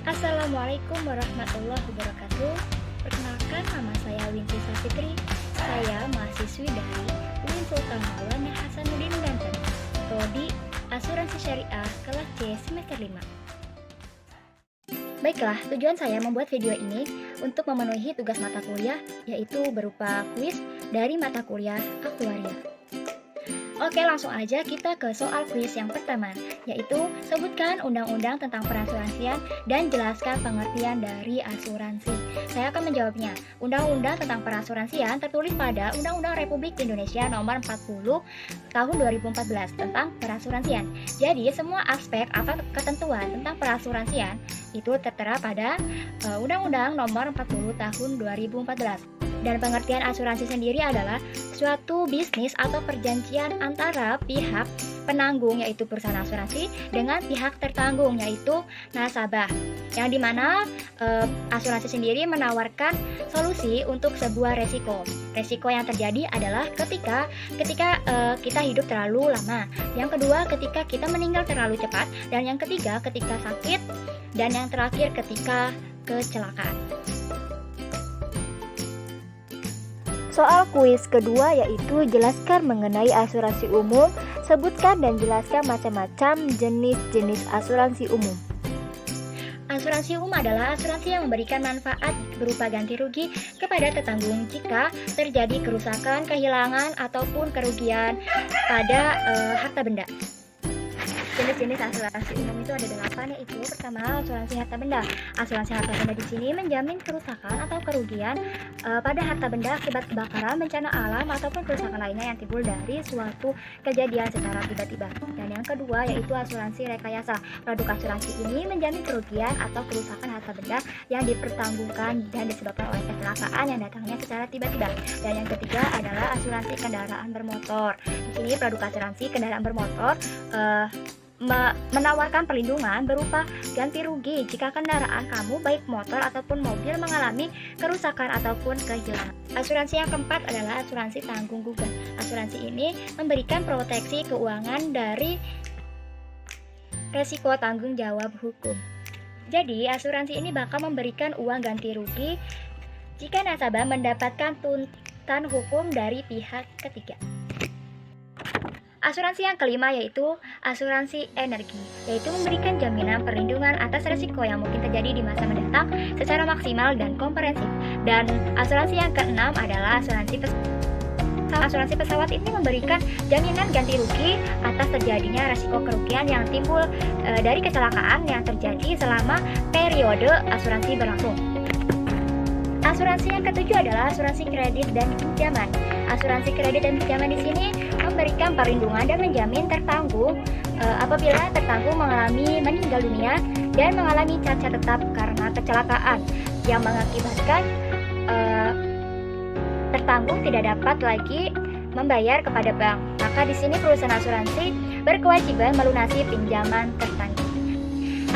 Assalamualaikum warahmatullahi wabarakatuh. Perkenalkan, nama saya Winti Safitri. Saya mahasiswi dari UIN Sultan Maulana Hasanuddin Banten, Prodi Asuransi Syariah kelas C semester 5. Baiklah, tujuan saya membuat video ini untuk memenuhi tugas mata kuliah, yaitu berupa kuis dari mata kuliah aktuaria. Oke, langsung aja kita ke soal kuis yang pertama, yaitu sebutkan undang-undang tentang perasuransian dan jelaskan pengertian dari asuransi. Saya akan menjawabnya. Undang-undang tentang perasuransian tertulis pada Undang-Undang Republik Indonesia Nomor 40 Tahun 2014 tentang perasuransian. Jadi, semua aspek atau ketentuan tentang perasuransian itu tertera pada Undang-Undang Nomor 40 Tahun 2014. Dan pengertian asuransi sendiri adalah suatu bisnis atau perjanjian antara pihak penanggung yaitu perusahaan asuransi dengan pihak tertanggung yaitu nasabah, yang dimana asuransi sendiri menawarkan solusi untuk sebuah resiko. Resiko yang terjadi adalah ketika kita hidup terlalu lama, yang kedua ketika kita meninggal terlalu cepat, dan yang ketiga ketika sakit, dan yang terakhir ketika kecelakaan. Soal kuis kedua yaitu jelaskan mengenai asuransi umum, sebutkan dan jelaskan macam-macam jenis-jenis asuransi umum. Asuransi umum adalah asuransi yang memberikan manfaat berupa ganti rugi kepada tertanggung jika terjadi kerusakan, kehilangan, ataupun kerugian pada harta benda. Jenis-jenis asuransi umum itu ada 8, yaitu pertama asuransi harta benda. Asuransi harta benda di sini menjamin kerusakan atau kerugian pada harta benda akibat kebakaran, bencana alam ataupun kerusakan lainnya yang timbul dari suatu kejadian secara tiba-tiba. Dan yang kedua yaitu asuransi rekayasa. Produk asuransi ini menjamin kerugian atau kerusakan harta benda yang dipertanggungkan dan disebabkan oleh kecelakaan yang datangnya secara tiba-tiba. Dan yang ketiga adalah asuransi kendaraan bermotor. Di sini produk asuransi kendaraan bermotor menawarkan perlindungan berupa ganti rugi jika kendaraan kamu baik motor ataupun mobil mengalami kerusakan ataupun kehilangan. Asuransi yang keempat adalah asuransi tanggung gugat. Asuransi ini memberikan proteksi keuangan dari resiko tanggung jawab hukum. Jadi asuransi ini bakal memberikan uang ganti rugi jika nasabah mendapatkan tuntutan hukum dari pihak ketiga. Asuransi yang kelima yaitu asuransi energi, yaitu memberikan jaminan perlindungan atas risiko yang mungkin terjadi di masa mendatang secara maksimal dan komprehensif. Dan asuransi yang keenam adalah asuransi pesawat. Asuransi pesawat ini memberikan jaminan ganti rugi atas terjadinya risiko kerugian yang timbul dari kecelakaan yang terjadi selama periode asuransi berlangsung. Asuransi yang ketujuh adalah asuransi kredit dan pinjaman. Asuransi kredit dan pinjaman di sini memberikan perlindungan dan menjamin tertanggung apabila tertanggung mengalami meninggal dunia dan mengalami cacat tetap karena kecelakaan yang mengakibatkan tertanggung tidak dapat lagi membayar kepada bank. Maka di sini perusahaan asuransi berkewajiban melunasi pinjaman tertanggung.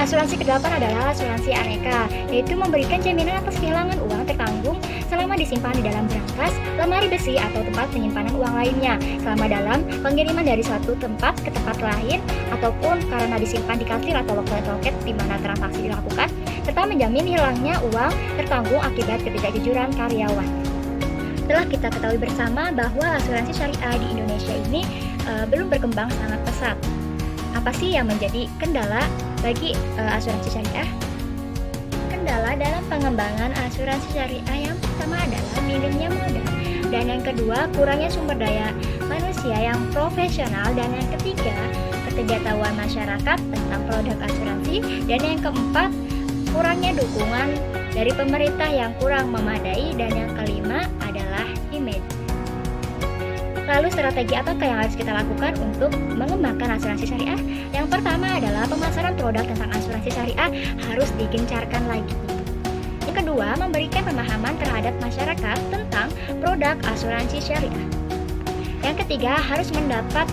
Asuransi ke-8 adalah asuransi aneka, yaitu memberikan jaminan atas kehilangan uang tertanggung selama disimpan di dalam berangkas, lemari besi, atau tempat penyimpanan uang lainnya, selama dalam pengiriman dari suatu tempat ke tempat lain, ataupun karena disimpan di kasir atau loket-loket di mana transaksi dilakukan, serta menjamin hilangnya uang tertanggung akibat ketidakjujuran karyawan. Telah kita ketahui bersama bahwa asuransi syariah di Indonesia ini belum berkembang sangat pesat. Apa sih yang menjadi kendala bagi asuransi syariah? Kendala dalam pengembangan asuransi syariah yang pertama adalah minimnya modal, dan yang kedua kurangnya sumber daya manusia yang profesional, dan yang ketiga ketidaktahuan masyarakat tentang produk asuransi, dan yang keempat kurangnya dukungan dari pemerintah yang kurang memadai, dan yang kelima adalah image. Lalu strategi apakah yang harus kita lakukan untuk mengembangkan asuransi syariah? Yang pertama adalah pemasaran produk tentang asuransi syariah harus digencarkan lagi. Yang kedua, memberikan pemahaman terhadap masyarakat tentang produk asuransi syariah. Yang ketiga, harus mendapat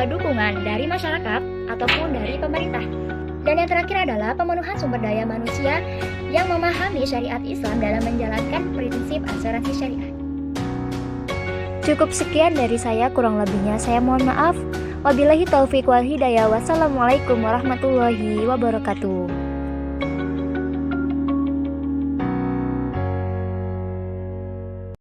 dukungan dari masyarakat ataupun dari pemerintah. Dan yang terakhir adalah pemenuhan sumber daya manusia yang memahami syariat Islam dalam menjalankan prinsip asuransi syariah. Cukup sekian dari saya, kurang lebihnya saya mohon maaf. Wabillahi taufiq wal hidayah. Wassalamualaikum warahmatullahi wabarakatuh.